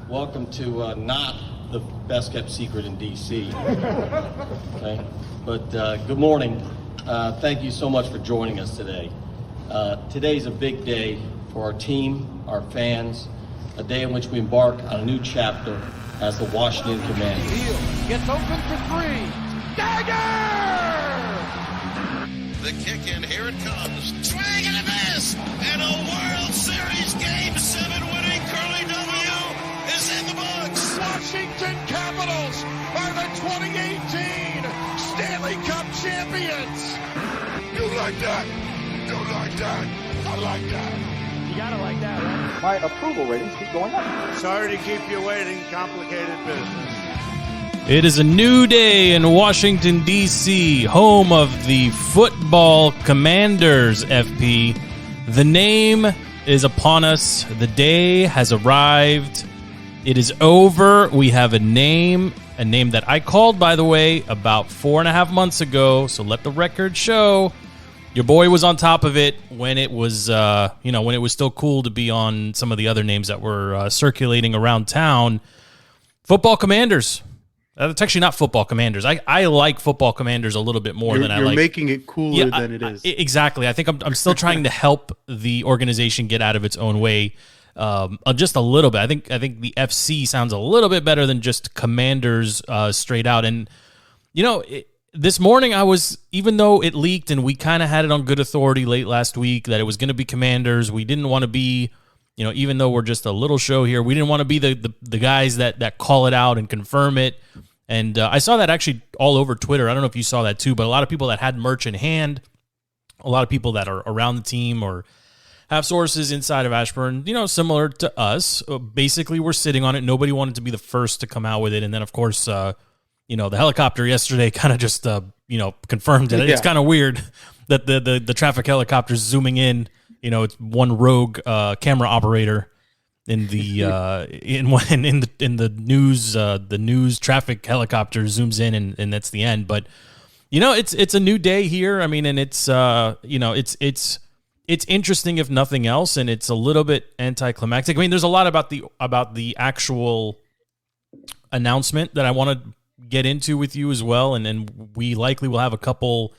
Welcome to not the best kept secret in DC. Okay, but good morning. Thank you so much for joining us today. Today's a big day for our team, our fans, a day in which we embark on a new chapter as the Washington Commanders. Hill gets open for three. Dagger! The kick, and here it comes. Swing and a miss! And a World Series Game 7 winning Curly W is in the books. Washington Capitals are the 2018 Stanley Cup champions. You like that? You like that? I like that. You gotta like that, right? My approval ratings keep going up. Sorry to keep you waiting. Complicated business. It is a new day in Washington, D.C., home of the Football Commanders, FP. The name is upon us. The day has arrived. It is over. We have a name that I called, by the way, about 4.5 months ago, so let the record show. Your boy was on top of it when it was, when it was still cool to be on some of the other names that were circulating around town. Football Commanders. It's actually not Football Commanders. I like Football Commanders a little bit more than I like. You're making it cooler than it is. Exactly. I think I'm still trying to help the organization get out of its own way just a little bit. I think the FC sounds a little bit better than just Commanders straight out. And, this morning even though it leaked and we kind of had it on good authority late last week that it was going to be Commanders, we didn't want to be, even though we're just a little show here, we didn't want to be the guys that call it out and confirm it. And I saw that actually all over Twitter. I don't know if you saw that too, but a lot of people that had merch in hand, a lot of people that are around the team or have sources inside of Ashburn, similar to us, basically we're sitting on it. Nobody wanted to be the first to come out with it. And then, of course, the helicopter yesterday kind of just, confirmed it. Yeah. It's kind of weird that the traffic helicopter's zooming in. It's one rogue camera operator in the the news traffic helicopter zooms in and that's the end. But it's a new day here. I mean, and it's it's interesting if nothing else, and it's a little bit anticlimactic. I mean, there's a lot about the actual announcement that I want to get into with you as well, and then we likely will have a couple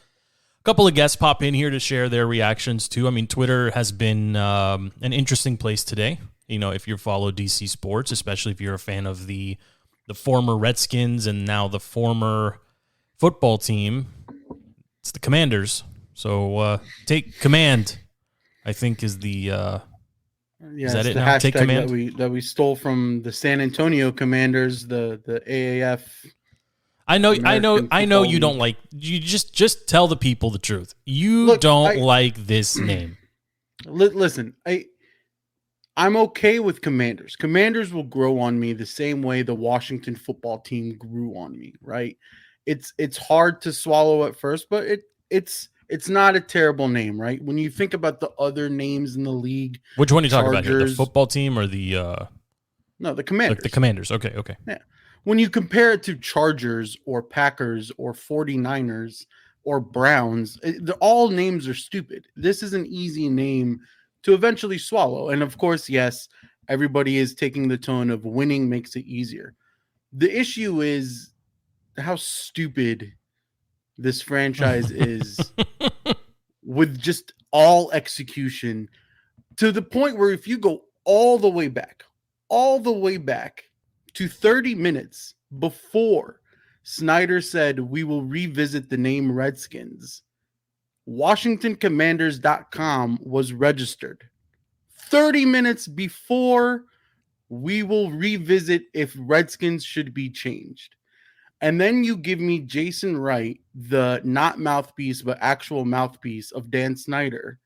of guests pop in here to share their reactions too. I mean, Twitter has been an interesting place today. If you follow DC sports, especially if you're a fan of the former Redskins and now the former football team, it's the Commanders. So take command, I think is the is that it the now? hashtag Take command that we stole from the San Antonio Commanders, the AAF. I know you don't like. You just tell the people the truth. You don't like this name. Listen, I'm okay with Commanders. Commanders will grow on me the same way the Washington football team grew on me, right? It's hard to swallow at first, but it's not a terrible name, right? When you think about the other names in the league. Which one are you talking about here? The football team or the No, the Commanders. Like the Commanders. Okay. Yeah. When you compare it to Chargers or Packers or 49ers or Browns, all names are stupid. This is an easy name to eventually swallow. And of course, yes, everybody is taking the tone of winning makes it easier. The issue is how stupid this franchise is with just all execution to the point where if you go all the way back to 30 minutes before Snyder said we will revisit the name Redskins, WashingtonCommanders.com was registered 30 minutes before we will revisit if Redskins should be changed. And then you give me Jason Wright, the not mouthpiece, but actual mouthpiece of Dan Snyder,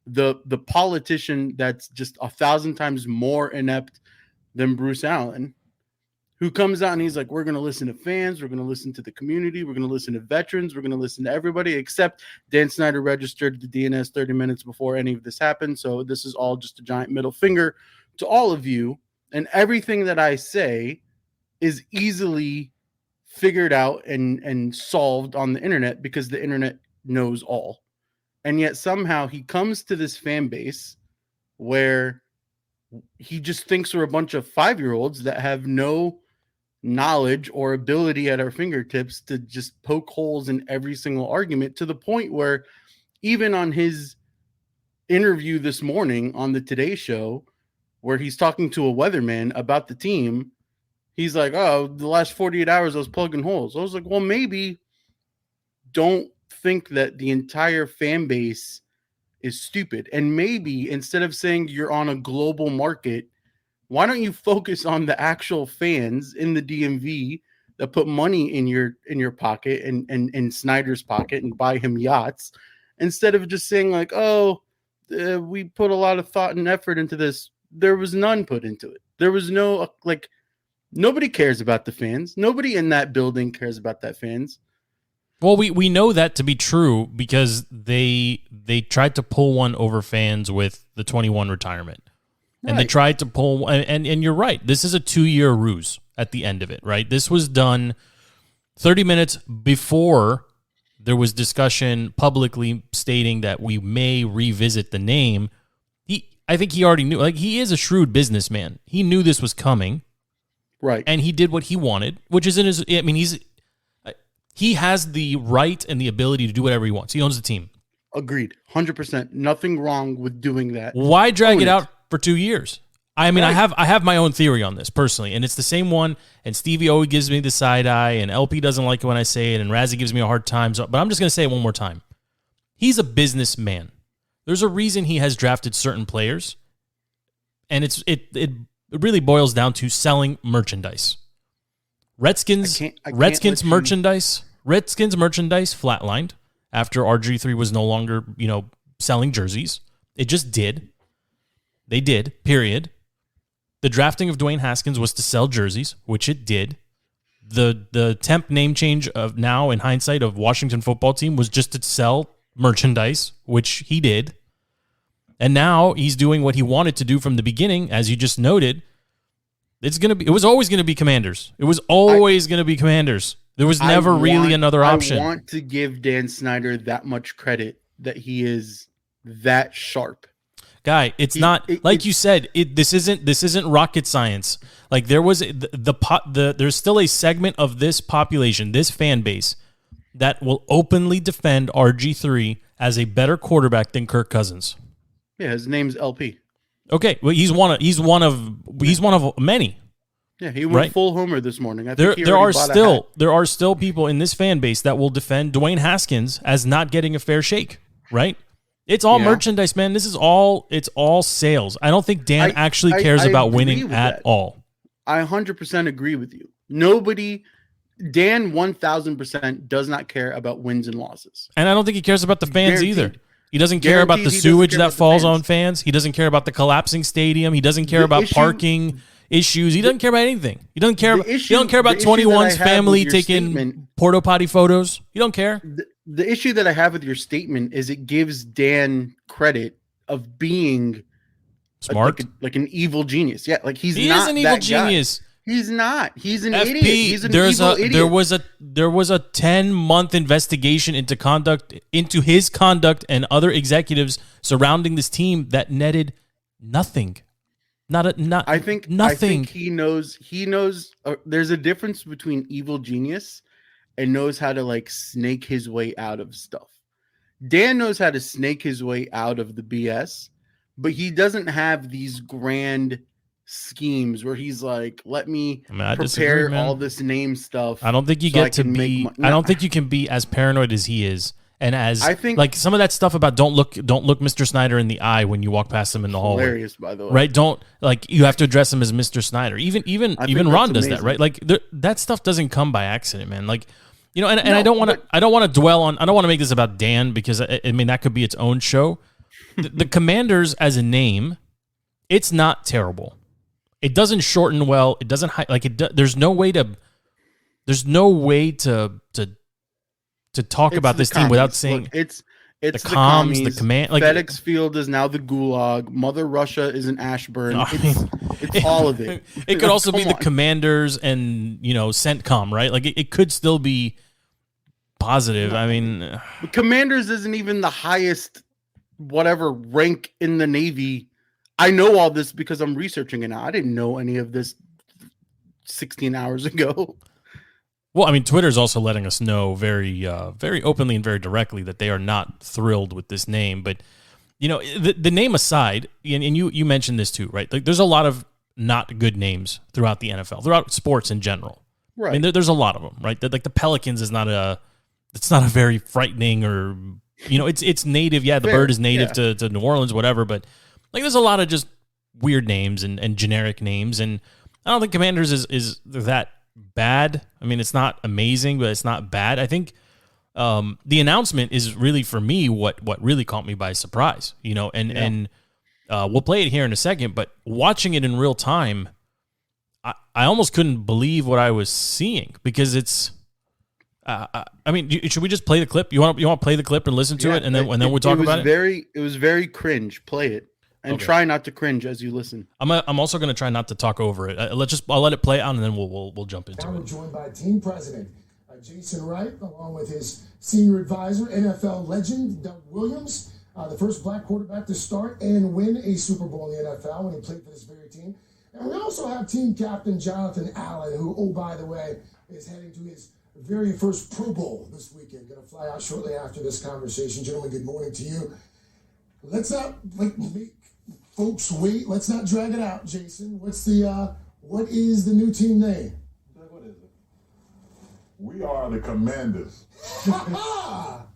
the politician that's just 1,000 times more inept than Bruce Allen, who comes out and he's like, we're going to listen to fans, we're going to listen to the community, we're going to listen to veterans, we're going to listen to everybody, except Dan Snyder registered the DNS 30 minutes before any of this happened. So this is all just a giant middle finger to all of you. And everything that I say is easily figured out and solved on the internet because the internet knows all. And yet somehow he comes to this fan base where he just thinks we're a bunch of 5-year-olds that have no knowledge or ability at our fingertips to just poke holes in every single argument, to the point where even on his interview this morning on the Today Show, where he's talking to a weatherman about the team, he's like, oh, the last 48 hours I was plugging holes. I was like, well, maybe don't think that the entire fan base is stupid. And maybe instead of saying you're on a global market, why don't you focus on the actual fans in the DMV that put money in your pocket and in Snyder's pocket and buy him yachts, instead of just saying like, oh, we put a lot of thought and effort into this. There was none put into it. There was no, like, nobody cares about the fans. Nobody in that building cares about that fans. Well, we know that to be true because they tried to pull one over fans with the 21 retirement. And they tried to pull, and you're right, this is a 2-year ruse at the end of it, right? This was done 30 minutes before there was discussion publicly stating that we may revisit the name. I think he already knew, like, he is a shrewd businessman. He knew this was coming. Right. And he did what he wanted, which is in his, I mean, he has the right and the ability to do whatever he wants. He owns the team. Agreed. 100%. Nothing wrong with doing that. Why drag it out for 2 years? I mean, Right. I have my own theory on this personally, and it's the same one. And Stevie always gives me the side eye, and LP doesn't like it when I say it, and Razzie gives me a hard time. So, but I'm just going to say it one more time. He's a businessman. There's a reason he has drafted certain players, and it really boils down to selling merchandise. Redskins merchandise flatlined after RG3 was no longer, selling jerseys. It just did. They did, period. The drafting of Dwayne Haskins was to sell jerseys, which it did. The temp name change of now, in hindsight, of Washington football team was just to sell merchandise, which he did. And now he's doing what he wanted to do from the beginning, as you just noted. It was always going to be Commanders. It was always going to be Commanders. There was never really another option. I want to give Dan Snyder that much credit that he is that sharp. Guy, you said, this isn't rocket science. Like, there was there's still a segment of this population, this fan base, that will openly defend RG3 as a better quarterback than Kirk Cousins. Yeah, his name's LP. Okay, well, he's one of many. Yeah, he went full homer this morning. There are still people in this fan base that will defend Dwayne Haskins as not getting a fair shake, right? It's all merchandise, man. It's all sales. I don't think Dan actually cares about winning at all. I 100% agree with you. Dan 1000% does not care about wins and losses. And I don't think he cares about the fans Guaranteed. either. He doesn't care about the sewage that falls on fans. He doesn't care about the collapsing stadium. He doesn't care about parking issues. He doesn't care about anything. He doesn't care about 21's family taking porta potty photos. You don't care. The issue that I have with your statement is it gives Dan credit of being smart, like an evil genius. Yeah, like he is an evil genius. Guy. He's not. He's an FP, idiot. He's an evil idiot. There was a 10-month investigation into his conduct and other executives surrounding this team that netted nothing. I think he knows. There's a difference between evil genius and knows how to like snake his way out of stuff. Dan knows how to snake his way out of the BS, but he doesn't have these grand schemes where he's like, let me prepare all this name stuff. I don't think you get to be. I don't think you can be as paranoid as he is, and as I think like some of that stuff about don't look Mr. Snyder in the eye when you walk past him in the hallway. Hilarious, by the way. Right? Don't like you have to address him as Mr. Snyder. Even Ron does that, right? Like that stuff doesn't come by accident, man. Like. I don't want to dwell on. I don't want to make this about Dan because I mean that could be its own show. The Commanders as a name, it's not terrible. It doesn't shorten well. It doesn't there's no way to talk about this team without saying Look, it's the comms, the command. Like FedEx Field is now the Gulag. Mother Russia is an Ashburn. It's all of it. It could also be the Commanders and CENTCOM, right? Like it could still be positive. I mean, Commanders isn't even the highest whatever rank in the Navy I know all this because I'm researching it now. I didn't know any of this 16 hours ago. Well, I mean, Twitter's also letting us know very openly and very directly that they are not thrilled with this name. But, the name aside, and you mentioned this too, right? Like, there's a lot of not good names throughout the NFL, throughout sports in general. Right. I mean, there's a lot of them, right? Like the Pelicans is not a very frightening or, it's native. Yeah, the bird is native to New Orleans, whatever. But like, there's a lot of just weird names and generic names. And I don't think Commanders is that bad. I mean, it's not amazing, but it's not bad. I think the announcement is really, for me, what really caught me by surprise, and we'll play it here in a second, but watching it in real time, I almost couldn't believe what I was seeing, because it's, I mean, should we just play the clip? You want to play the clip and listen to it, and then we'll talk about it? It was very cringe. Play it. And try not to cringe as you listen. I'm also going to try not to talk over it. I'll let it play out, and then we'll jump into it. We're joined by team president Jason Wright, along with his senior advisor, NFL legend Doug Williams, the first black quarterback to start and win a Super Bowl in the NFL when he played for this very team. And we also have team captain Jonathan Allen, who, oh, by the way, is heading to his very first Pro Bowl this weekend. Going to fly out shortly after this conversation. Gentlemen, good morning to you. Let's not make folks wait. Let's not drag it out, Jason. What is the new team name? What is it? We are the Commanders. We are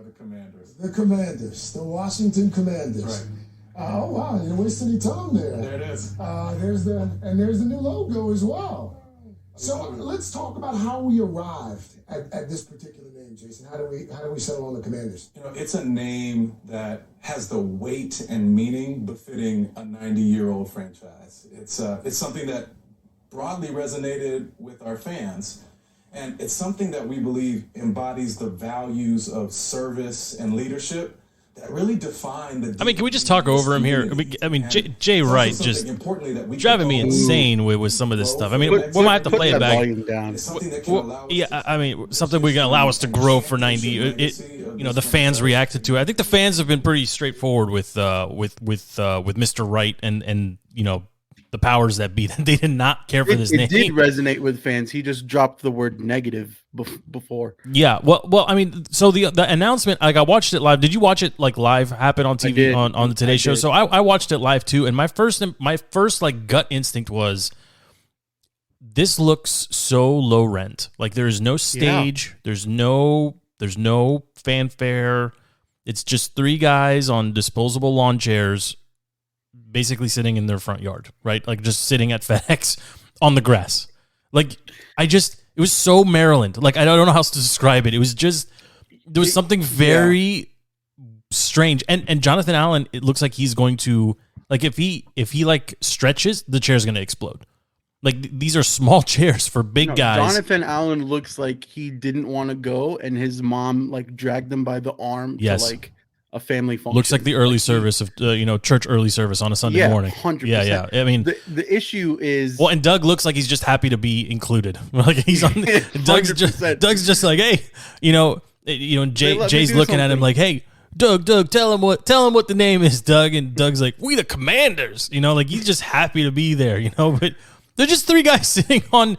the Commanders. The Commanders. The Washington Commanders. Right. Oh, wow. You didn't waste any time there. There it is. There's the new logo as well. So let's talk about how we arrived at this particular name, Jason. How do we settle on the Commanders? It's a name that has the weight and meaning befitting a 90-year-old franchise. It's something that broadly resonated with our fans, and it's something that we believe embodies the values of service and leadership that really define the. I mean, can we just talk over him here? I mean, Jay Wright just driving me insane with some of this stuff. I mean, we might have to play it back. I mean, something we're gonna allow us to grow for 90. The fans reacted to it. I think the fans have been pretty straightforward with Mr. Wright and the powers that be. They did not care for this name. It did resonate with fans. He just dropped the word negative before. Yeah. Well. I mean, so the announcement, like, I watched it live. Did you watch it live happen on TV on the Today Show? So I watched it live too. And my first gut instinct was, this looks so low rent. Like, there's no stage. Yeah. There's no fanfare. It's just three guys on disposable lawn chairs, basically sitting in their front yard, right? Like, just sitting at FedEx on the grass. Like, it was so Maryland. Like, I don't know how else to describe it. It was just, there was something very strange. And Jonathan Allen, it looks like he's going to, like, if he stretches, the chair's going to explode. Like, these are small chairs for big guys. Jonathan Allen looks like he didn't want to go, and his mom dragged him by the arm to a family function. Looks like the early service of church early service on a Sunday morning. 100%. Yeah. I mean, the issue is, well, and Doug looks like he's just happy to be included. Like, he's on. Doug's just like, hey, Jay's looking at him like, hey, Doug, tell him what the name is, Doug. And Doug's like, we the Commanders. Like, he's just happy to be there. But they're just three guys sitting on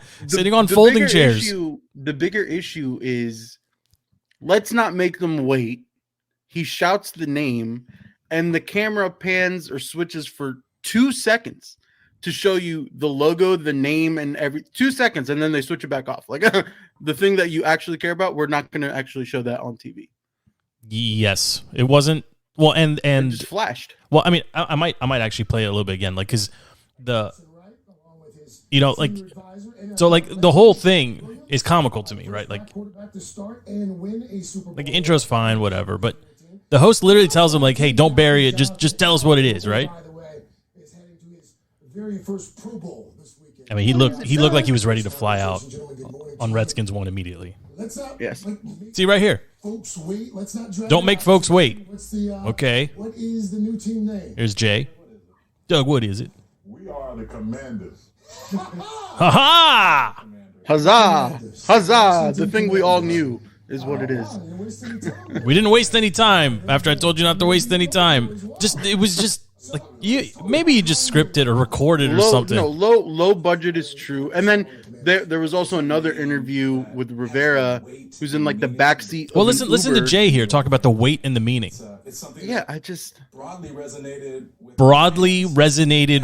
folding chairs. The bigger issue is, let's not make them wait. He shouts the name, and the camera pans or switches for 2 seconds to show you the logo, the name, and 2 seconds, and then they switch it back off. Like, the thing that you actually care about, we're not going to actually show that on TV. Yes, it wasn't. Well, and it just flashed. Well, I mean, I might actually play it a little bit again, like, because the the whole thing is comical to me, right? Like, the intro's fine, whatever, but the host literally tells him, like, hey, don't bury it, just tell us what it is, right? I mean, he looked like he was ready to fly out on Redskins 1 immediately. Yes. See right here. Don't make folks wait. Okay. What is the new team name? Here's Jay. Doug, what is it? We are the Commanders. Ha-ha! Huzzah! The thing we all knew is what it is. We didn't waste any time after I told you not to waste any time. It was just Like maybe you just scripted or recorded or something. No, low budget is true. And then there was also another interview with Rivera, who's in like the backseat. Well, listen to Jay here talk about the weight and the meaning. It's something Yeah, that I just broadly resonated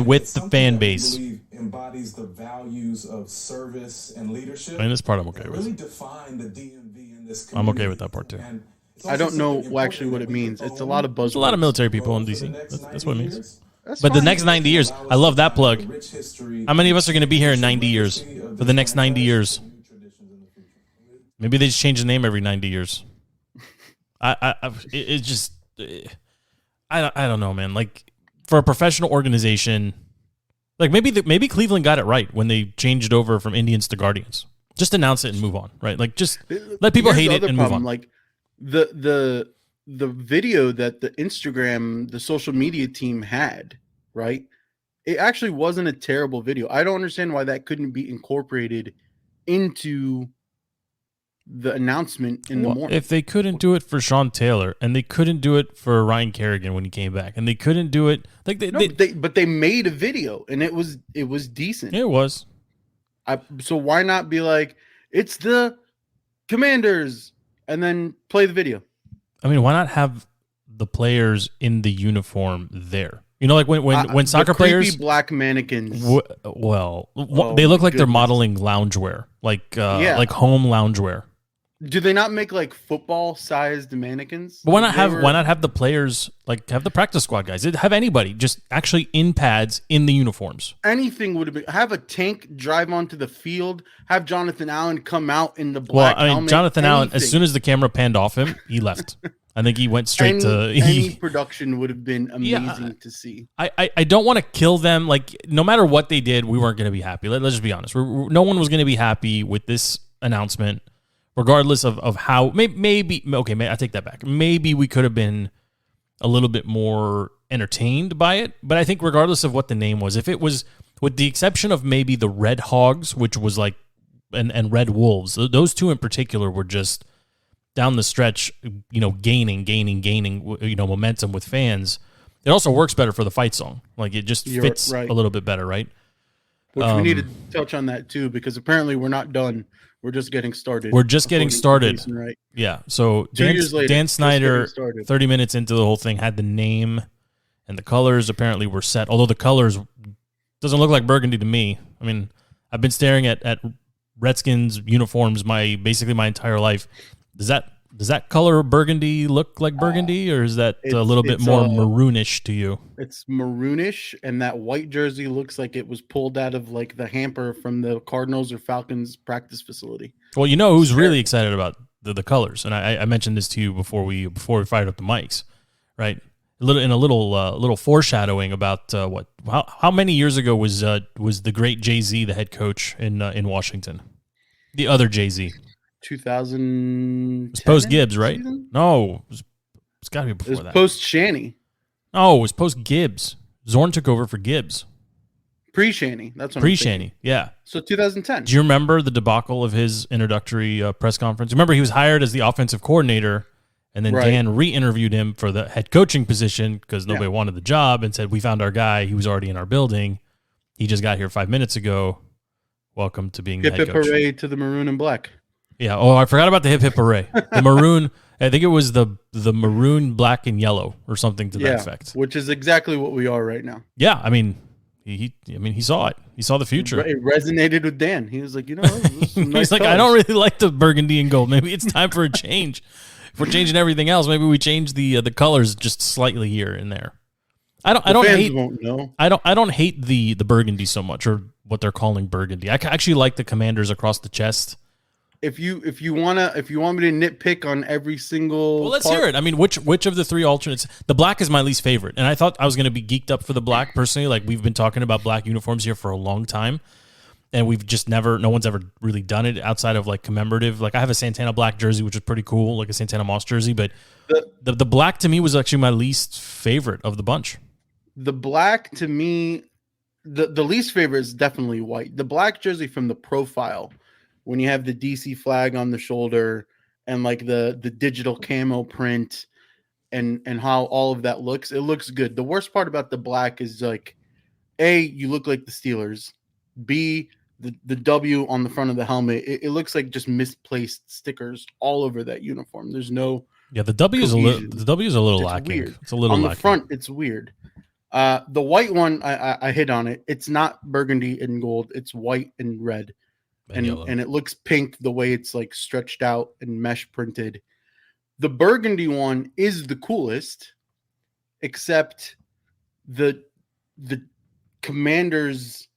with the fan base. I believe embodies the values of service and leadership. And this part I'm okay that with. Really define the DMV in this I'm community. okay with that part too. And it's I also don't know something actually what important it that we means. can It's a own lot of buzzwords. There's a lot of military people in for DC. the next That's what it 90 means. years. That's But the fine. next 90 years, I love that plug. How many of us are going to be here in 90 years? For the next 90 years? Maybe they just change the name every 90 years. I don't know, man. Like for a professional organization, like maybe Cleveland got it right when they changed over from Indians to Guardians. Just announce it and move on, right? Like just let people Here's hate the it other and problem, move on. Like the video that the Instagram, the social media team had, right? It actually wasn't a terrible video. I don't understand why that couldn't be incorporated into the announcement in the morning. If they couldn't do it for Sean Taylor and they couldn't do it for Ryan Kerrigan when he came back, and they couldn't do it like but they made a video and it was decent. it was. So why not be like, it's the Commanders, and then play the video? I mean, why not have the players in the uniform there? You know, like when soccer the creepy players, black mannequins. they look like they're goodness. modeling loungewear, like Yeah. like home loungewear. Do they not make like football-sized mannequins? But why not have the players, like have the practice squad guys, have anybody just actually in pads in the uniforms? Anything would have been. Have a tank drive onto the field. Have Jonathan Allen come out in the Well, black I mean, helmet. Jonathan Allen, as Anything. soon as the camera panned off him, he left. I think he went straight to. Any production would have been amazing to see. I don't want to kill them. Like no matter what they did, we weren't going to be happy. Let's just be honest. No one was going to be happy with this announcement, regardless of how. Maybe I take that back. Maybe we could have been a little bit more entertained by it. But I think regardless of what the name was, if it was, with the exception of maybe the Red Hogs, which was like, and Red Wolves, those two in particular were just down the stretch, gaining, momentum with fans. It also works better for the fight song. Like it just fits right. a little bit better, right? Which we need to touch on that too, because apparently we're not done. We're just getting started. We're just getting started. Jason, right? Yeah. So 2 years later, Dan just Snyder, getting started. 30 minutes into the whole thing, had the name and the colors apparently were set. Although the colors doesn't look like burgundy to me. I mean, I've been staring at Redskins uniforms basically my entire life. Does that color burgundy look like burgundy, or is that a little bit more maroonish to you? It's maroonish, and that white jersey looks like it was pulled out of like the hamper from the Cardinals or Falcons practice facility. Well, you know who's really excited about the colors, and I mentioned this to you before we fired up the mics, right? A little foreshadowing about how many years ago was the great Jay-Z the head coach in Washington, the other Jay-Z. 2000. It's post Gibbs, right? No, it's got to be before It was that. post Shanny, No, it was post Gibbs. Zorn took over for Gibbs. pre Shanny. That's what I'm Pre thinking. Shanny, yeah. So 2010. Do you remember the debacle of his introductory press conference? Remember, he was hired as the offensive coordinator, and then Right. Dan re-interviewed him for the head coaching position because nobody wanted the job, and said, "We found our guy. He was already in our building. He just got here 5 minutes ago. Welcome to being Hip the head hip coach." hooray to the maroon and black. Yeah. Oh, I forgot about the hip hip hooray. The maroon. I think it was the maroon, black, and yellow, or something to that effect. Which is exactly what we are right now. Yeah. I mean, he saw it. He saw the future. It resonated with Dan. He was like, this is some nice He's like, I colors. don't really like the burgundy and gold. Maybe it's time for a change. If we're changing everything else, maybe we change the colors just slightly here and there. I don't fans hate. won't know. I don't hate the burgundy so much, or what they're calling burgundy. I actually like the Commanders across the chest. If you want me to nitpick on every single, Well, let's hear it. I mean, which of the three alternates? The black is my least favorite, and I thought I was going to be geeked up for the black personally. Like we've been talking about black uniforms here for a long time, and we've just no one's ever really done it outside of like commemorative. Like I have a Santana black jersey, which is pretty cool, like a Santana Moss jersey. But the black to me was actually my least favorite of the bunch. The black to me, the least favorite is definitely white. The black jersey from the profile, when you have the DC flag on the shoulder and like the digital camo print, and how all of that looks, it looks good. The worst part about the black is like, A, you look like the Steelers. B, the W on the front of the helmet, it looks like just misplaced stickers all over that uniform. There's no the W is a little lacking. Weird. It's a little on lacking. The front, it's weird. The white one, I hit on it. It's not burgundy and gold. It's white and red, and it looks pink the way it's like stretched out and mesh printed. The burgundy one is the coolest, except the Commander's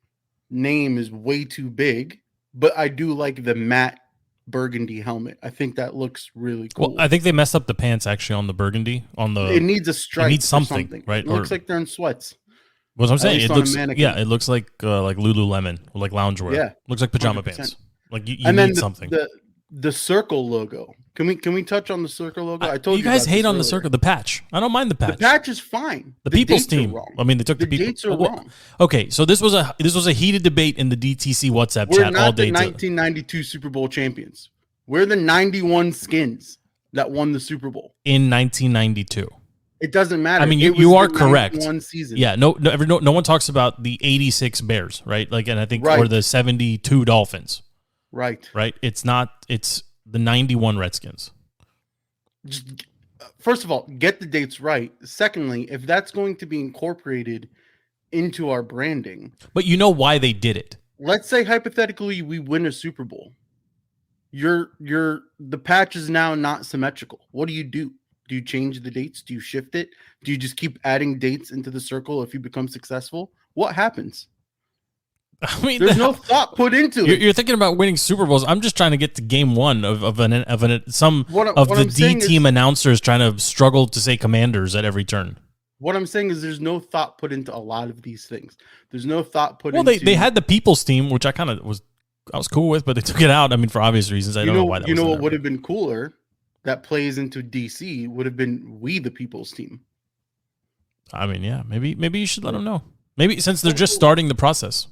name is way too big. But I do like the matte burgundy helmet. I think that looks really cool. Well, I think they messed up the pants actually on the burgundy. It needs a stripe. It needs something, right? It looks like they're in sweats. What I'm saying, it looks it looks like Lululemon, or like loungewear. Yeah, looks like pajama 100%. Pants. Like you and need something. The circle logo. Can we touch on the circle logo? I told you guys hate on the circle, the patch. I don't mind the patch. The patch is fine. The people's team. I mean, they took the people. Dates are wrong. Okay, so this was a heated debate in the DTC WhatsApp chat all day. We're not the 1992 Super Bowl champions. We're the 91 Skins that won the Super Bowl in 1992. It doesn't matter. I mean, you are correct. One season. Yeah, no one talks about the 86 Bears, right? Like, and I think or the 72 Dolphins. Right. It's the 91 Redskins. Just, first of all, get the dates right. Secondly, if that's going to be incorporated into our branding. But you know why they did it. Let's say hypothetically we win a Super Bowl. The patch is now not symmetrical. What do? Do you change the dates? Do you shift it? Do you just keep adding dates into the circle if you become successful? What happens? I mean, there's no thought put into it. You're thinking about winning Super Bowls. I'm just trying to get to game one of the D team announcers trying to struggle to say Commanders at every turn. What I'm saying is there's no thought put into a lot of these things. There's no thought put into... Well, they had the People's team, which I was cool with, but they took it out. I mean, for obvious reasons. I don't know why that was You know what would have been cooler that plays into DC would have been We the People's Team. I mean, yeah, maybe you should let them know. Maybe since they're just starting the process.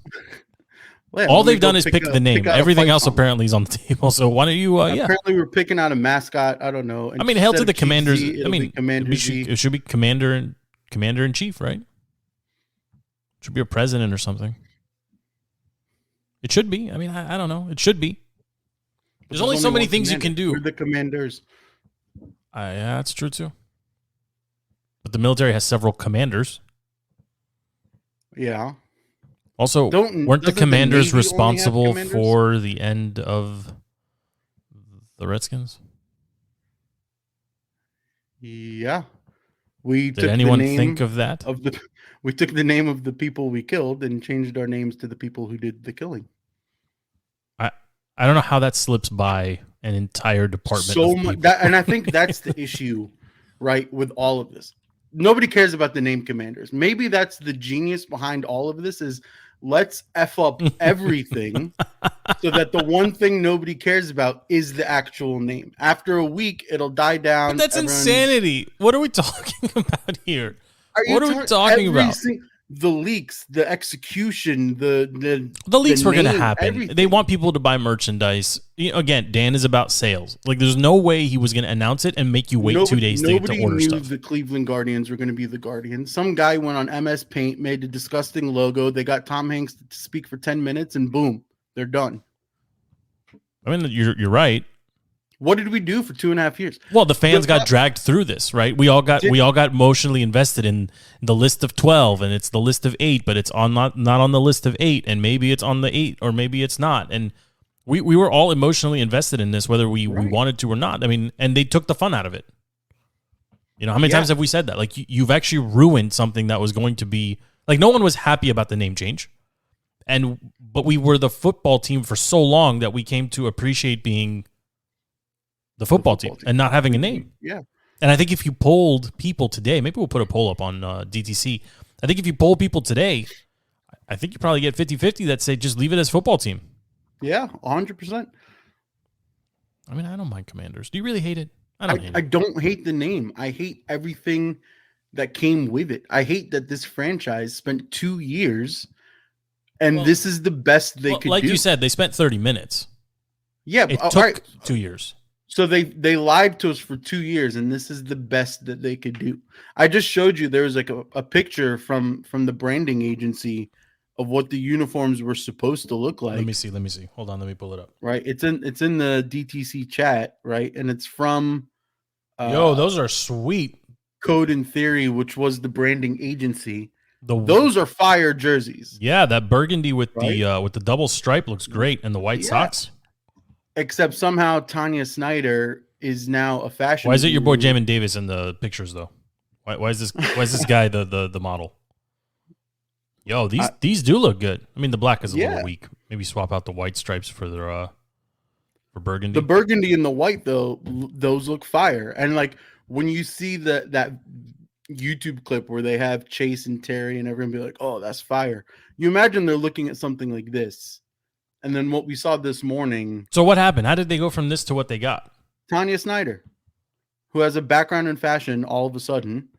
Well, all they've done is pick the name. Everything else apparently is on the table. So why don't you? Apparently, we're picking out a mascot. I don't know. I mean, hail to the Commanders. Commander it should be Commander in Chief, right? It should be a president or something. It should be. I mean, I don't know. It should be. There's only so many things you can do. We're the Commanders. Yeah, that's true too. But the military has several commanders. Yeah. Also, weren't the Commanders responsible for the end of the Redskins? Yeah. Did anyone think of that? We took the name of the people we killed and changed our names to the people who did the killing. I don't know how that slips by an entire department. So much, and I think that's the issue, right, with all of this. Nobody cares about the name Commanders. Maybe that's the genius behind all of this is let's F up everything so that the one thing nobody cares about is the actual name. After a week, it'll die down. But that's insanity. What are we talking about here? What are we talking about? The leaks, the execution, the leaks were going to happen. Everything. They want people to buy merchandise. Again, Dan is about sales. Like, there's no way he was going to announce it and make you wait 2 days to order stuff. Nobody knew the Cleveland Guardians were going to be the Guardians. Some guy went on MS Paint, made a disgusting logo. They got Tom Hanks to speak for 10 minutes, and boom, they're done. I mean, you're right. What did we do for 2.5 years? Well, the fans got dragged through this, right? We all got emotionally invested in the list of 12, and it's the list of 8, but it's not on the list of 8, and maybe it's on the 8, or maybe it's not. And we were all emotionally invested in this, whether we wanted to or not. I mean, and they took the fun out of it. You know, how many times have we said that? Like, you've actually ruined something that was going to be like, no one was happy about the name change, but we were the football team for so long that we came to appreciate being the football team and not having a name. Yeah. And I think if you polled people today, maybe we'll put a poll up on DTC. I think if you poll people today, I think you probably get 50-50 that say just leave it as football team. Yeah, 100%. I mean, I don't mind Commanders. Do you really hate it? I don't hate the name. I hate everything that came with it. I hate that this franchise spent 2 years and this is the best they could do. Like you said, they spent 30 minutes. Yeah, it took 2 years. So they lied to us for 2 years, and this is the best that they could do. I just showed you there was like a picture from the branding agency of what the uniforms were supposed to look like. Let me see. Hold on, let me pull it up. Right, it's in the DTC chat, right, and it's from Yo, those are sweet. Code and Theory, which was the branding agency. Those are fire jerseys. Yeah, that burgundy with Right? the double stripe looks great, and the white socks. Except somehow Tanya Snyder is now a fashion. Why is it your boy guru. Jamin Davis in the pictures though? Why is this guy the model? Yo, these do look good. I mean, the black is a little weak. Maybe swap out the white stripes for for burgundy. The burgundy and the white though, those look fire. And like when you see that YouTube clip where they have Chase and Terry and everyone be like, "Oh, that's fire." You imagine they're looking at something like this. And then what we saw this morning. So what happened? How did they go from this to what they got? Tanya Snyder, who has a background in fashion, all of a sudden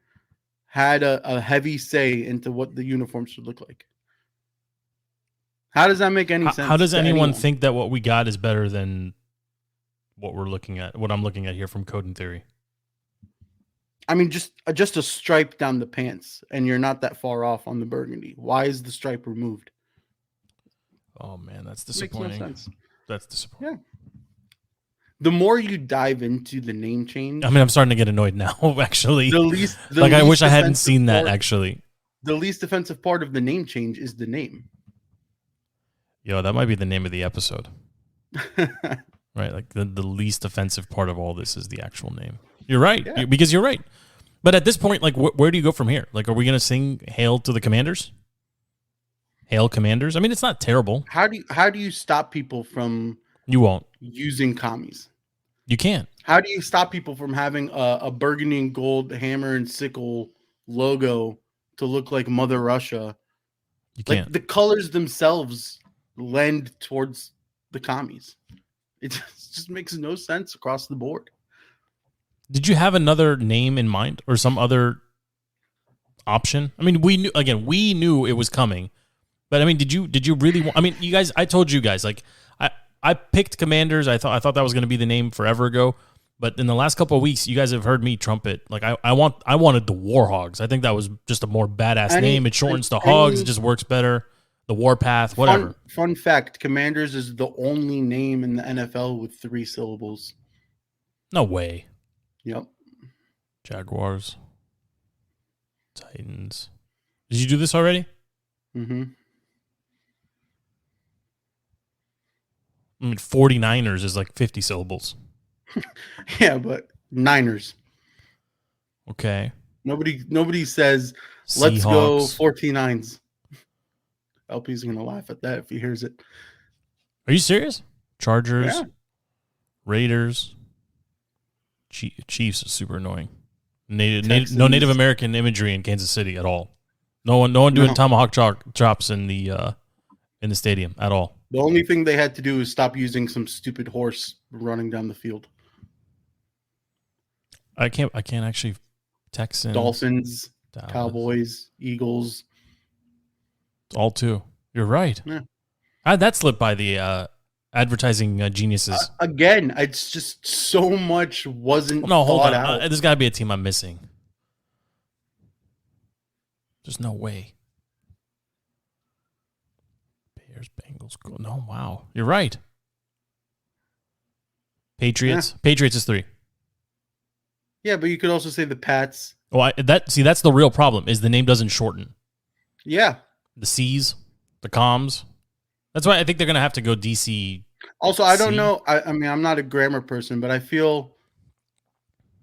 had a heavy say into what the uniforms should look like. How does that make any sense? How does anyone think that what we got is better than what we're looking at? What I'm looking at here from Code and Theory. I mean, just a stripe down the pants, and you're not that far off on the burgundy. Why is the stripe removed? Oh man, that's disappointing. Makes no sense. That's disappointing. Yeah. The more you dive into the name change, I mean, I'm starting to get annoyed now. Actually, I wish I hadn't seen that. Actually, the least offensive part of the name change is the name. Yo, that might be the name of the episode. Right, like the least offensive part of all this is the actual name. You're right, because you're right. But at this point, like, where do you go from here? Like, are we gonna sing "Hail to the Commanders"? Hail Commanders. I mean, it's not terrible. How do you stop people from? You won't using commies. You can't. How do you stop people from having a burgundy and gold hammer and sickle logo to look like Mother Russia? You can't. Like the colors themselves lend towards the commies. It just makes no sense across the board. Did you have another name in mind or some other option? I mean, we knew it was coming, but I mean, did you really want? I mean, you guys. I told you guys like. I picked Commanders. I thought that was going to be the name forever ago, but in the last couple of weeks, you guys have heard me trumpet. Like I wanted the Warhogs. I think that was just a more badass name. It shortens to Hogs. It just works better. The Warpath, whatever. Fun fact: Commanders is the only name in the NFL with 3 syllables. No way. Yep. Jaguars, Titans. Did you do this already? Mm-hmm. I mean, 49ers is like 50 syllables. Yeah, but Niners. Okay. Nobody says, let's go 49s. LP's going to laugh at that if he hears it. Are you serious? Chargers, Yeah. Raiders, Chiefs is super annoying. No Native American imagery in Kansas City at all. No one doing tomahawk chops in the stadium at all. The only thing they had to do is stop using some stupid horse running down the field. I can't actually. Texans, Dolphins, Dallas. Cowboys, Eagles. All 2. You're right. Yeah. How'd that slip by the advertising geniuses? Again, it's just so much wasn't Hold thought on. out. There's got to be a team I'm missing. There's no way. Bears, Bengals. No, wow. You're right. Patriots. Yeah. Patriots is 3. Yeah, but you could also say the Pats. Well, that's the real problem is the name doesn't shorten. Yeah. The C's, the comms. That's why I think they're going to have to go DC. Also, I don't know. I mean, I'm not a grammar person, but I feel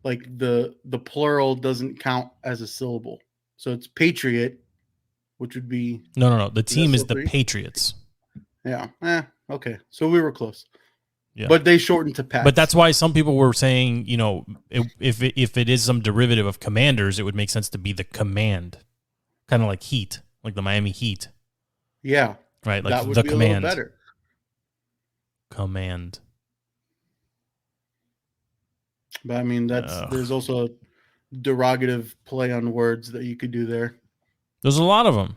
like the plural doesn't count as a syllable. So it's Patriot, which would be... No. The team is the Patriots. Yeah. Okay. So we were close. Yeah. But they shortened to Pats. But that's why some people were saying, if it is some derivative of Commanders, it would make sense to be the Command. Kind of like Heat, like the Miami Heat. Yeah. Right, like that would the be Command. A little better. Command. But I mean, there's also a derogative play on words that you could do there. There's a lot of them.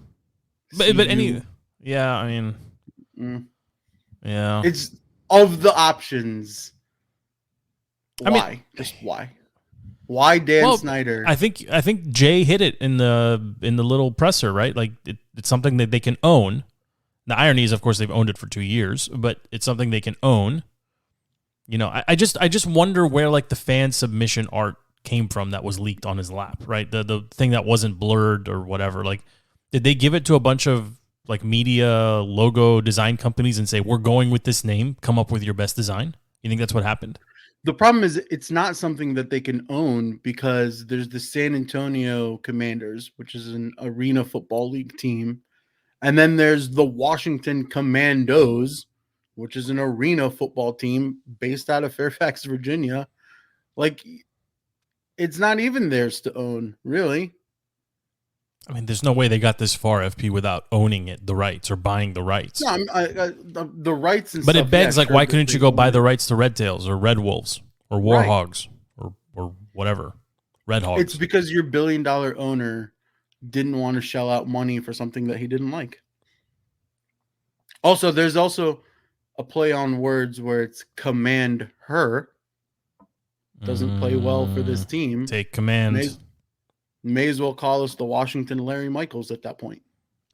Yeah, I mean, yeah. It's of the options. Why? Just why? Why Dan Snyder? I think Jay hit it in the little presser, right? Like it's something that they can own. The irony is, of course, they've owned it for 2 years, but it's something they can own. I just wonder where like the fan submission art came from that was leaked on his lap, right? The thing that wasn't blurred or whatever. Like, did they give it to a bunch of like media logo design companies and say, we're going with this name, come up with your best design? You think that's what happened? The problem is it's not something that they can own because there's the San Antonio Commanders, which is an Arena Football League team. And then there's the Washington Commandos, which is an arena football team based out of Fairfax, Virginia. Like, it's not even theirs to own, really. I mean, there's no way they got this far, FP, without owning the rights or buying the rights. No, the rights and but stuff. It begs, yeah, like, why couldn't you go buy the rights to Red Tails or Red Wolves or Warhogs or whatever? Red Hogs. It's because your billion-dollar owner didn't want to shell out money for something that he didn't like. Also, there's also a play on words where it's command her. Doesn't play well for this team. Take command. May as well call us the Washington Larry Michaels at that point.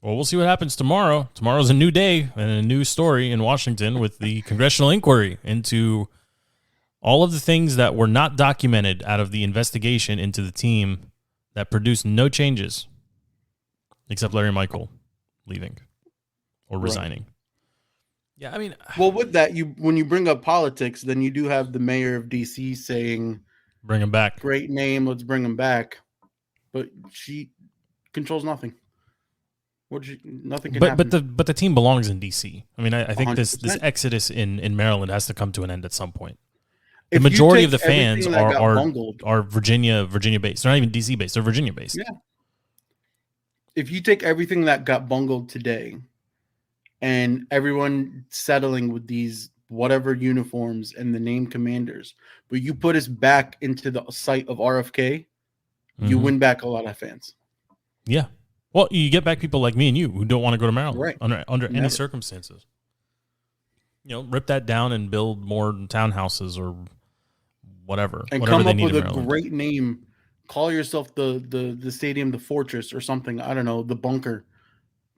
Well, we'll see what happens tomorrow. Tomorrow's a new day and a new story in Washington with the congressional inquiry into all of the things that were not documented out of the investigation into the team that produced no changes except Larry Michael leaving or resigning. Right. Yeah, I mean, well, with that, when you bring up politics, then you do have the mayor of DC saying, "Bring him back. Great name, let's bring him back." But she controls nothing. Nothing can happen. But the team belongs in DC. I mean, I think this exodus in Maryland has to come to an end at some point. The majority of the fans are Virginia based. They're not even DC based. They're Virginia based. Yeah. If you take everything that got bungled today and everyone settling with these whatever uniforms and the name Commanders, but you put us back into the site of RFK, you win back a lot of fans. Yeah. Well, you get back people like me and you who don't want to go to Maryland, right, under any circumstances. Rip that down and build more townhouses or whatever. And whatever come they up need with in a Maryland. great name. Call yourself the stadium, the Fortress or something. I don't know, the Bunker.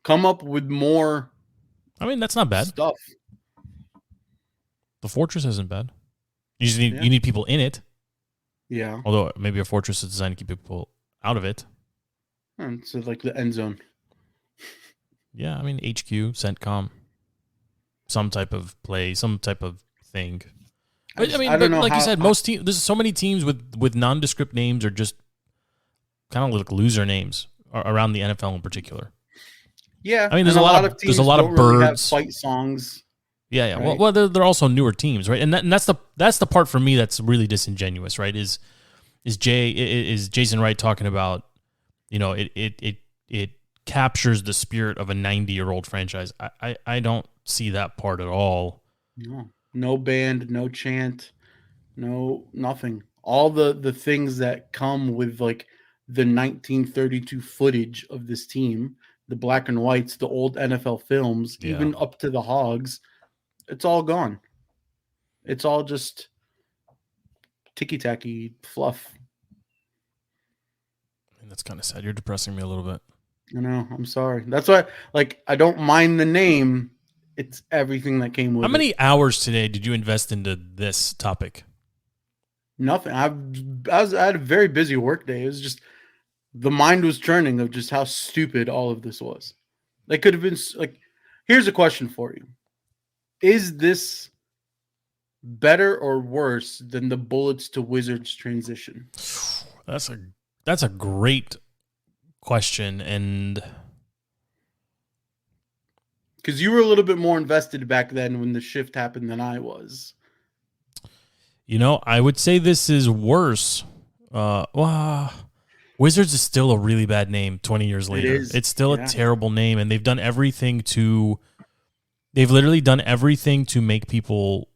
Come up with more. I mean, that's not bad stuff. The Fortress isn't bad. You just need you need people in it. Yeah. Although maybe a fortress is designed to keep people out of it. So like the end zone. Yeah, I mean HQ, CENTCOM, some type of play, some type of thing. But I mean, like you said, most teams. There's so many teams with nondescript names or just kind of like loser names around the NFL in particular. Yeah, I mean, there's a lot of teams birds. Really have fight songs. Yeah, yeah. Right? Well, they're also newer teams, right? And that's the part for me that's really disingenuous, right? Is Jason Wright talking about, it captures the spirit of a 90-year-old franchise. I don't see that part at all. No band, no chant, no nothing. All the things that come with like the 1932 footage of this team, the black and whites, the old NFL films, even up to the Hogs, it's all gone. It's all just ticky-tacky fluff. And that's kind of sad. You're depressing me a little bit. I know. I'm sorry. That's why, I don't mind the name. It's everything that came with it. How many hours today did you invest into this topic? Nothing. I had a very busy work day. It was just the mind was churning of just how stupid all of this was. They could have been like. Here's a question for you: is this better or worse than the Bullets to Wizards transition? That's a great question, and because you were a little bit more invested back then when the shift happened than I was. I would say this is worse. Wizards is still a really bad name 20 years later. It's still a terrible name, and they've literally done everything to make people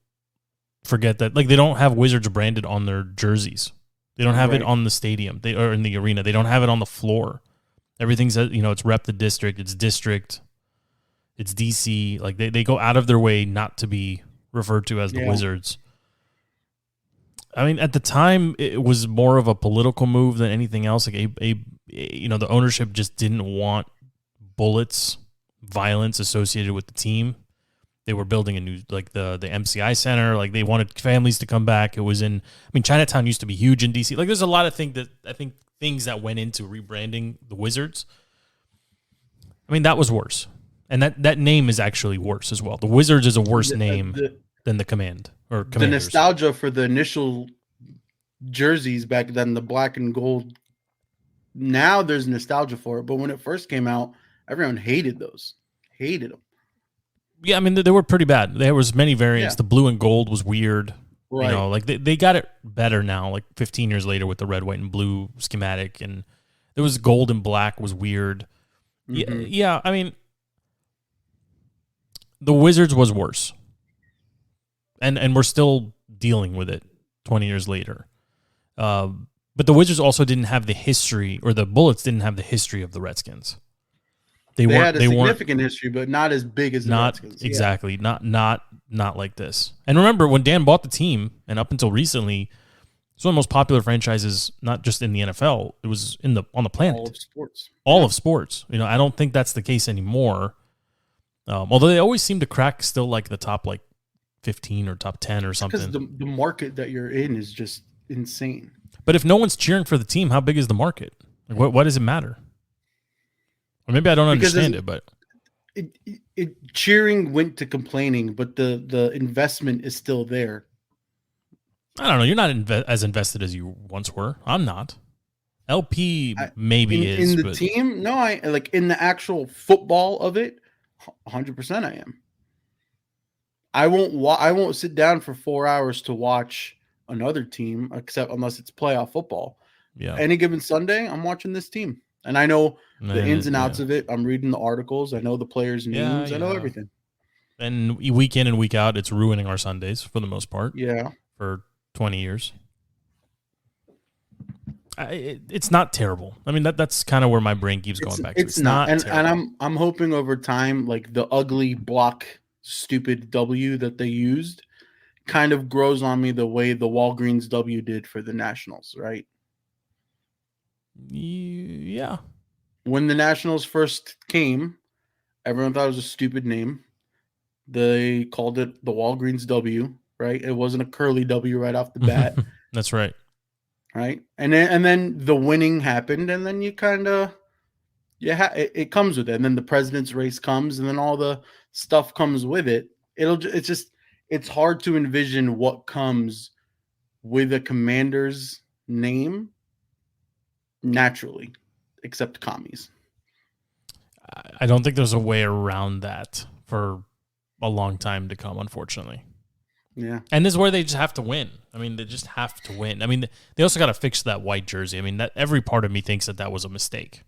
forget that. Like, they don't have Wizards branded on their jerseys. They don't have it on the stadium. They are in the arena. They don't have it on the floor. Everything's, it's rep the district. It's district. It's DC. Like, they go out of their way not to be referred to as the Wizards. I mean, at the time, it was more of a political move than anything else. Like the ownership just didn't want bullets, violence associated with the team. They were building a new, like the MCI Center. Like they wanted families to come back. It was Chinatown used to be huge in DC. Like there's a lot of things that went into rebranding the Wizards. I mean, that was worse. And that name is actually worse as well. The Wizards is a worse name than the Command or Commanders. The nostalgia for the initial jerseys back then, the black and gold. Now there's nostalgia for it, but when it first came out, everyone hated those. Hated them. Yeah, I mean, they were pretty bad. There was many variants. Yeah. The blue and gold was weird. Right. You know, like they got it better now, like 15 years later with the red, white, and blue schematic. And there was gold and black was weird. Mm-hmm. Yeah, I mean, the Wizards was worse. And we're still dealing with it 20 years later. But the Wizards also didn't have the history, or the Bullets didn't have the history of the Redskins. They had a significant history, but not as big as the Redskins. Exactly. Yeah. Not like this. And remember, when Dan bought the team, and up until recently, it's one of the most popular franchises, not just in the NFL, it was on the planet. All of sports. All of sports. You know, I don't think that's the case anymore. Although they always seem to crack still like the top 15 or top 10 or something. Because the market that you're in is just insane. But if no one's cheering for the team, how big is the market? Like, what does it matter? Or maybe I don't understand it, but cheering went to complaining, but the investment is still there. I don't know. You're not as invested as you once were. I'm not. LP maybe is in the team. No, I like in the actual football of it. 100% I am. I won't sit down for 4 hours to watch another team, except unless it's playoff football. Yeah. Any given Sunday, I'm watching this team. And I know the ins and outs of it. I'm reading the articles. I know the players' names. I know everything. And week in and week out, it's ruining our Sundays for the most part. Yeah. For 20 years. It's not terrible. I mean, that's kind of where my brain keeps going back to. It's not. And I'm hoping over time, like the ugly block, stupid W that they used kind of grows on me the way the Walgreens W did for the Nationals, right? Yeah. When the Nationals first came, everyone thought it was a stupid name. They called it the Walgreens W, right? It wasn't a curly W right off the bat. That's right. Right. And then the winning happened, and then you kind of it comes with it. And then the president's race comes, and then all the stuff comes with it. It's hard to envision what comes with a commander's name naturally, except commies. I don't think there's a way around that for a long time to come, unfortunately. Yeah. And this is where they just have to win. I mean, they just have to win. I mean, they also got to fix that white jersey. I mean, that every part of me thinks that was a mistake.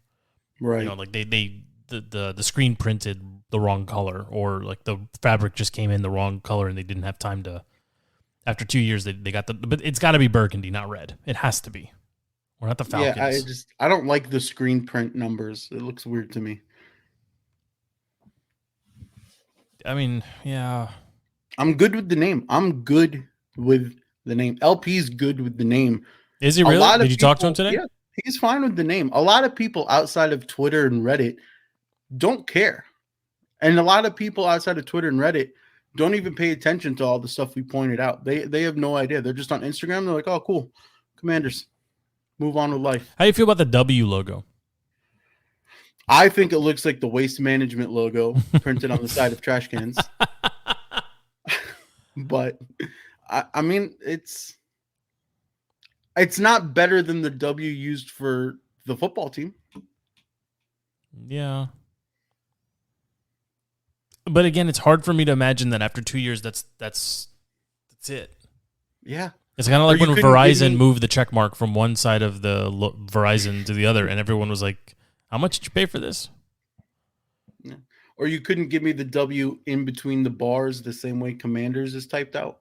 Right. You know, like the screen printed the wrong color, or like the fabric just came in the wrong color and they didn't have time to, after 2 years, they got but it's got to be burgundy, not red. It has to be. We're not the Falcons. Yeah, I don't like the screen print numbers. It looks weird to me. I mean, yeah. I'm good with the name. LP's good with the name. Is he really? Did you talk to him today? Yeah, he's fine with the name. A lot of people outside of Twitter and Reddit don't care. And a lot of people outside of Twitter and Reddit don't even pay attention to all the stuff we pointed out. They have no idea. They're just on Instagram. They're like, oh, cool. Commanders. Move on with life. How do you feel about the W logo? I think it looks like the Waste Management logo printed on the side of trash cans. But I mean, it's not better than the W used for the football team. Yeah. But again, it's hard for me to imagine that after 2 years, that's it. Yeah. It's kind of like when Verizon moved the check mark from one side of the Verizon to the other, and everyone was like, how much did you pay for this? Yeah. Or you couldn't give me the W in between the bars the same way Commanders is typed out.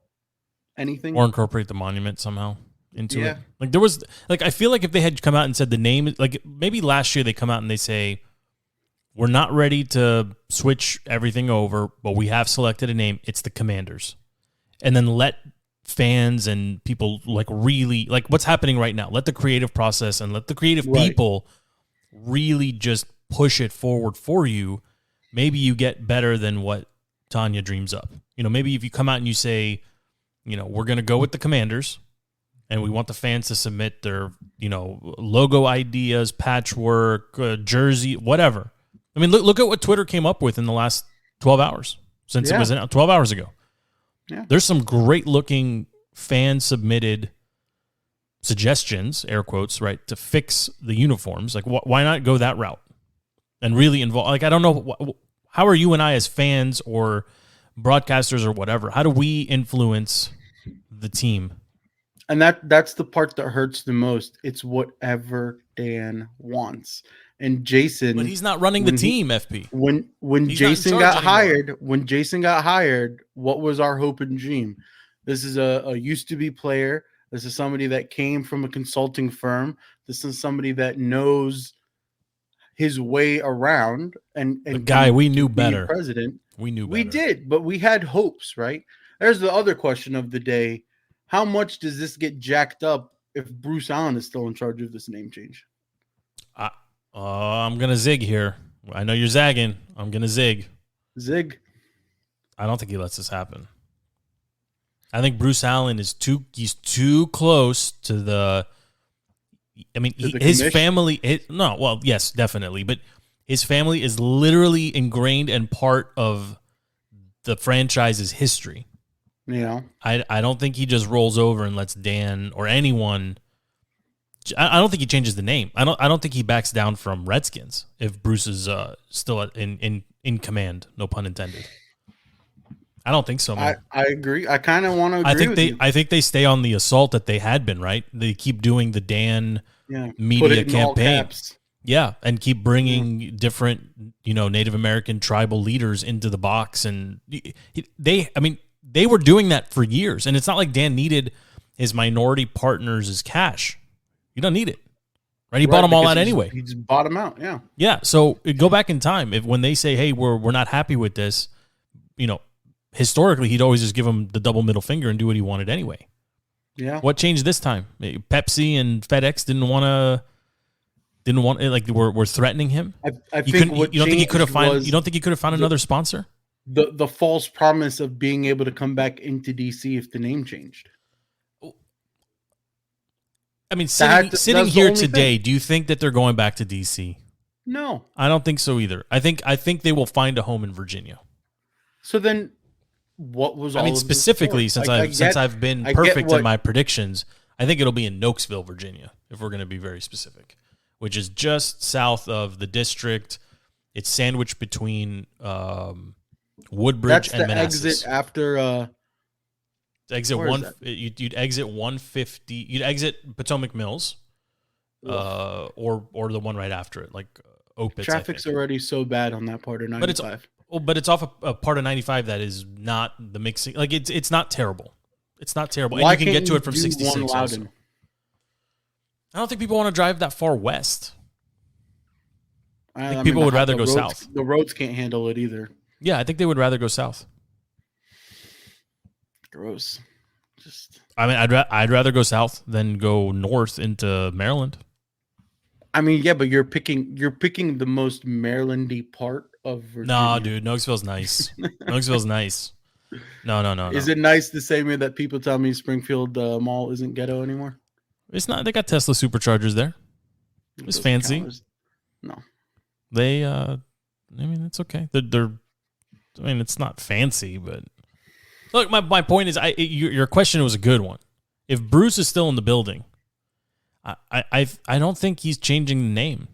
Anything? Or incorporate the monument somehow into it. Like there was, like I feel like if they had come out and said the name, like maybe last year they come out and they say, we're not ready to switch everything over, but we have selected a name. It's the Commanders. And then let fans and people like really like what's happening right now. Let the creative process and let the creative Right. people really just push it forward for you. Maybe you get better than what Tanya dreams up. You know, maybe if you come out and you say, you know, we're going to go with the Commanders and we want the fans to submit their, you know, logo ideas, patchwork, jersey, whatever. I mean, look at what Twitter came up with in the last 12 hours since it was 12 hours ago. Yeah. There's some great looking fan submitted suggestions, air quotes, right, to fix the uniforms. Like, why not go that route and really involve? Like, I don't know. How are you and I as fans or broadcasters or whatever, how do we influence the team? And that's the part that hurts the most. It's whatever Dan wants. And Jason, but he's not running the team, FP. When He's Jason not in got charge anymore. hired, what was our hope and dream? This is a used to be player. This is somebody that came from a consulting firm. This is somebody that knows his way around. And the guy we knew be better. President. We knew better. We did, but we had hopes, right? There's the other question of the day. How much does this get jacked up if Bruce Allen is still in charge of this name change? I'm going to zig here. I know you're zagging. I'm going to zig. Zig. I don't think he lets this happen. I think Bruce Allen is too close to the, I mean, his family, yes, definitely. But his family is literally ingrained and part of the franchise's history. Yeah. I don't think he just rolls over and lets Dan or anyone. I don't think he changes the name. I don't think he backs down from Redskins if Bruce is still in command. No pun intended. I don't think so, man. I agree. I kind of want to agree I think they stay on the assault that they had been, right? They keep doing the Dan media campaign. Yeah, and keep bringing different, Native American tribal leaders into the box. And they were doing that for years. And it's not like Dan needed his minority partners' cash. You don't need it, right? He bought them all out anyway. He just bought them out, yeah. Yeah, so go back in time. When they say, hey, we're not happy with this, historically, he'd always just give them the double middle finger and do what he wanted anyway. Yeah. What changed this time? Pepsi and FedEx didn't want like were threatening him. I think you don't think he could have found another sponsor? The false promise of being able to come back into DC if the name changed. I mean, sitting here today, do you think that they're going back to DC? No, I don't think so either. I think they will find a home in Virginia. So then, what was? Specifically, since I've been perfect in my predictions, I think it'll be in Nokesville, Virginia, if we're going to be very specific, which is just south of the district. It's sandwiched between Woodbridge and Manassas. Exit after. Exit one. You'd exit 150. You'd exit Potomac Mills, or the one right after it, like Opitz. Traffic's already so bad on that part of 95. But it's off a part of 95 that is not the mixing. Like it's not terrible. It's not terrible, and Why you can get to it from can't you do 66. Also. I don't think people want to drive that far west. I think people would rather go south. The roads can't handle it either. Yeah, I think they would rather go south. Gross. I'd rather go south than go north into Maryland. I mean, yeah, but you're picking the most Marylandy part of Virginia. No, dude, Nokesville's nice. Nokesville's nice. No. Is it nice the same way that people tell me Springfield Mall isn't ghetto anymore? It's not. They got Tesla superchargers there. It's fancy. No. They. It's okay. They're. It's not fancy, but. Look, my point is, your question was a good one. If Bruce is still in the building, I don't think he's changing the name.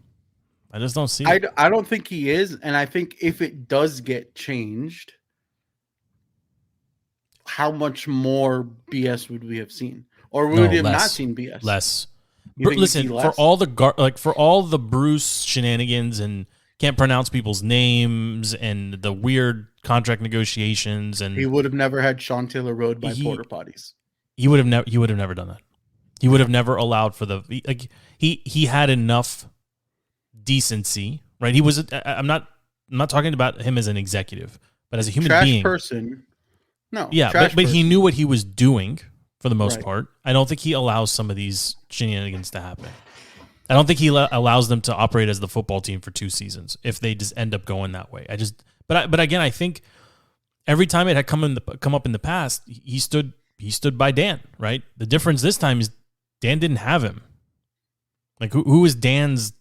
I just don't see it. I don't think he is, and I think if it does get changed, how much more BS would we have seen, or would we have not seen BS? Less. Listen, for all the Bruce shenanigans and can't pronounce people's names and the weird contract negotiations, and he would have never had Sean Taylor Road by porta potties. He would have never done that. He would have never allowed for he had enough decency, right? He was I'm not talking about him as an executive, but as a human being. Person. No. Yeah, but he knew what he was doing, for the most Right. part. I don't think he allows some of these shenanigans to happen. I don't think he allows them to operate as the football team for 2 seasons if they just end up going that way. But again, I think every time it had come up in the past, he stood by Dan, right? The difference this time is Dan didn't have him. Like who is Dan's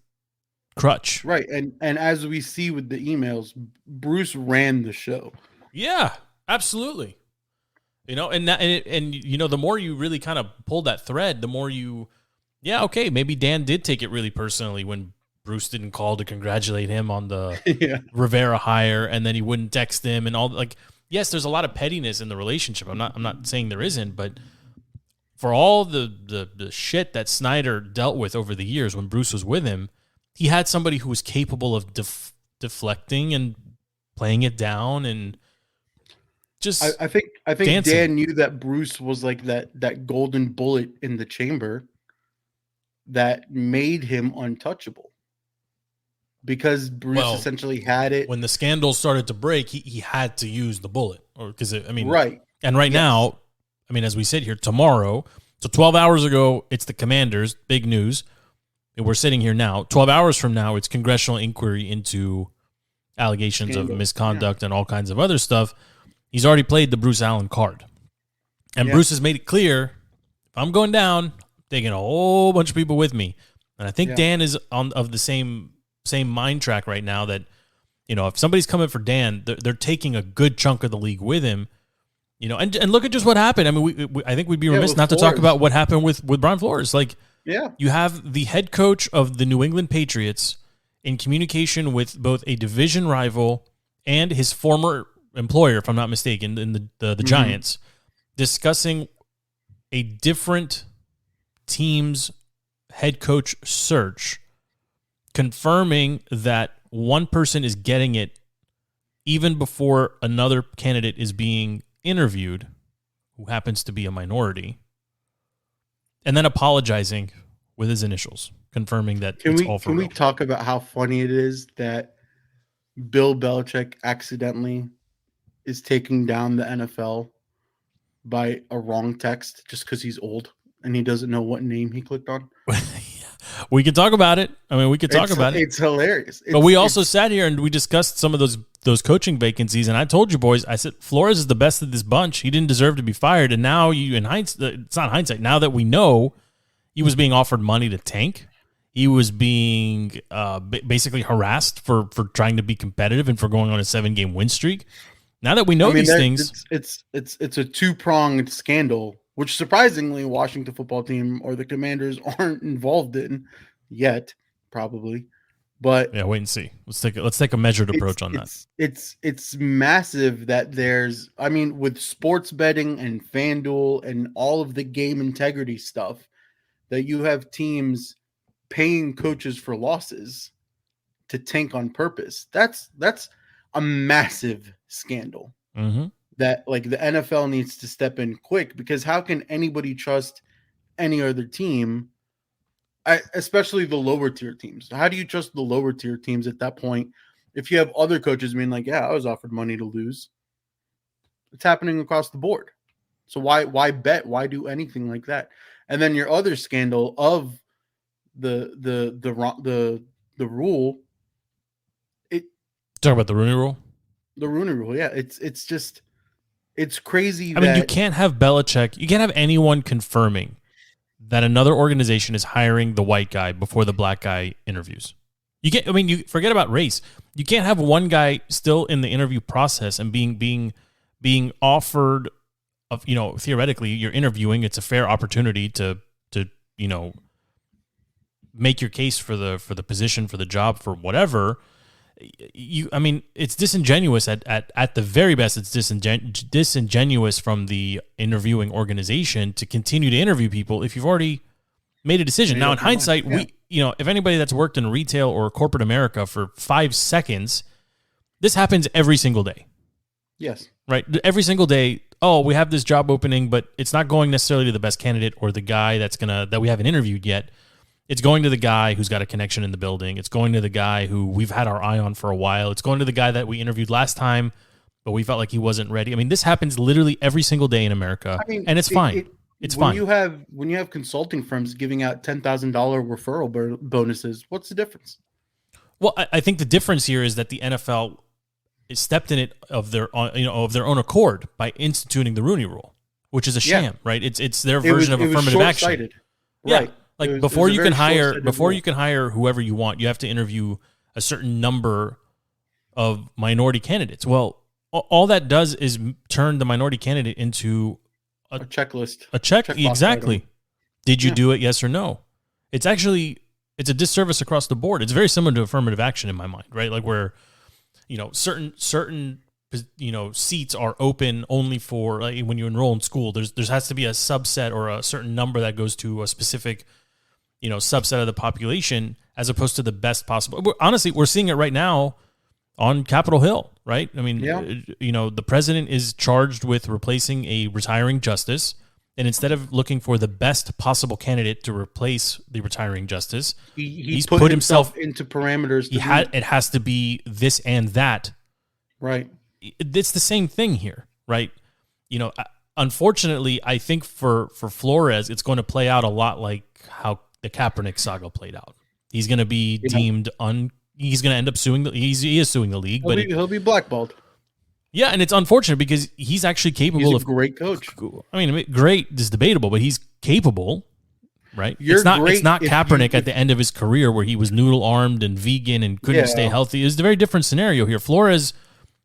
crutch? Right. And as we see with the emails, Bruce ran the show. Yeah, absolutely. And you know, the more you really kind of pull that thread, the more okay, maybe Dan did take it really personally when Bruce didn't call to congratulate him on the Rivera hire, and then he wouldn't text him and all. Like, yes, there's a lot of pettiness in the relationship. I'm not saying there isn't, but for all the shit that Snyder dealt with over the years when Bruce was with him, he had somebody who was capable of deflecting and playing it down and just. I think dancing. Dan knew that Bruce was like that golden bullet in the chamber that made him untouchable, because Bruce essentially had it. When the scandals started to break, he had to use the bullet, or because right. And right now, as we sit here tomorrow, so 12 hours ago, it's the Commanders, big news. And we're sitting here now. 12 hours from now, it's congressional inquiry into allegations of misconduct and all kinds of other stuff. He's already played the Bruce Allen card. And Bruce has made it clear, if I'm going down, I'm taking a whole bunch of people with me. And I think Dan is of the same mind track right now that, if somebody's coming for Dan, they're taking a good chunk of the league with him. And look at just what happened. I think we'd be remiss not to talk about what happened with Brian Flores. You have the head coach of the New England Patriots in communication with both a division rival and his former employer, if I'm not mistaken, in the Giants, discussing a different team's head coach search, confirming that one person is getting it even before another candidate is being interviewed, who happens to be a minority, and then apologizing with his initials, confirming that all for real. Can we talk about how funny it is that Bill Belichick accidentally is taking down the NFL by a wrong text just because he's old and he doesn't know what name he clicked on? We could talk about it. We could talk about it. It's hilarious. But we also sat here and we discussed some of those coaching vacancies, and I told you boys, I said Flores is the best of this bunch. He didn't deserve to be fired, and now it's not hindsight. Now that we know he was being offered money to tank, he was being basically harassed for trying to be competitive and for going on a 7-game win streak. Now that we know these things, it's a 2-pronged scandal, which surprisingly Washington football team or the Commanders aren't involved in yet, probably. But yeah, wait and see. Let's take a measured approach on that. It's massive that there's, with sports betting and FanDuel and all of the game integrity stuff, that you have teams paying coaches for losses to tank on purpose. That's a massive scandal. Mm-hmm. That the NFL needs to step in quick, because how can anybody trust any other team, especially the lower tier teams? How do you trust the lower tier teams at that point if you have other coaches being like, I was offered money to lose? It's happening across the board. So why bet? Why do anything like that? And then your other scandal of the rule. Talk about the Rooney Rule. The Rooney Rule, yeah. It's crazy. You can't have Belichick. You can't have anyone confirming that another organization is hiring the white guy before the black guy interviews. You can't. You forget about race. You can't have one guy still in the interview process and being offered. Theoretically, you're interviewing. It's a fair opportunity to make your case for the position, for the job, for whatever. It's disingenuous at the very best. It's disingenuous from the interviewing organization to continue to interview people if you've already made a decision. Now, in hindsight, if anybody that's worked in retail or corporate America for 5 seconds, this happens every single day. Yes. Right? Every single day. Oh, we have this job opening, but it's not going necessarily to the best candidate or the guy that we haven't interviewed yet. It's going to the guy who's got a connection in the building. It's going to the guy who we've had our eye on for a while. It's going to the guy that we interviewed last time, but we felt like he wasn't ready. This happens literally every single day in America, and it's fine. It's when fine. you have consulting firms giving out $10,000 referral bonuses, what's the difference? Well, I think the difference here is that the NFL stepped in it of their own accord by instituting the Rooney Rule, which is a sham, right? It's their version of affirmative action. Right. Yeah, like before you can hire rule. whoever you want, you have to interview a certain number of minority candidates. Well, all that does is turn the minority candidate into a checklist. Exactly. Item. Did you do it? Yes or no? It's a disservice across the board. It's very similar to affirmative action in my mind, right? Like where, certain seats are open only for like when you enroll in school. There has to be a subset or a certain number that goes to a specific, subset of the population as opposed to the best possible. Honestly, we're seeing it right now on Capitol Hill, right? I mean, the president is charged with replacing a retiring justice, and instead of looking for the best possible candidate to replace the retiring justice, he's put himself into parameters. It has to be this and that. Right. It's the same thing here, right? Unfortunately, I think for Flores, it's going to play out a lot like how the Kaepernick saga played out. He's going to be deemed he's going to end up suing he is suing the league, he'll be blackballed. Yeah, and it's unfortunate because he's actually capable of great coach. I mean, great is debatable, but he's capable, right? It's not Kaepernick at the end of his career where he was noodle armed and vegan and couldn't stay healthy. It's a very different scenario here. Flores,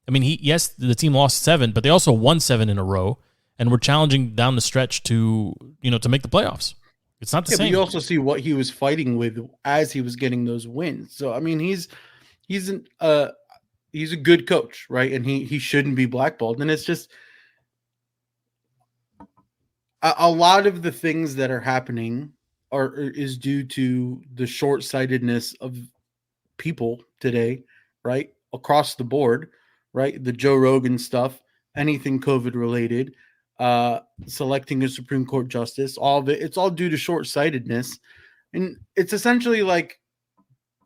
I mean, the team lost 7, but they also won 7 in a row and were challenging down the stretch to make the playoffs. It's not the same. But you also see what he was fighting with as he was getting those wins. So I mean, he's a good coach, right? And he shouldn't be blackballed. And it's just a lot of the things that are happening is due to the short-sightedness of people today, right? Across the board, right? The Joe Rogan stuff, anything COVID related. Selecting a Supreme Court justice, all of it, it's all due to short-sightedness. And it's essentially like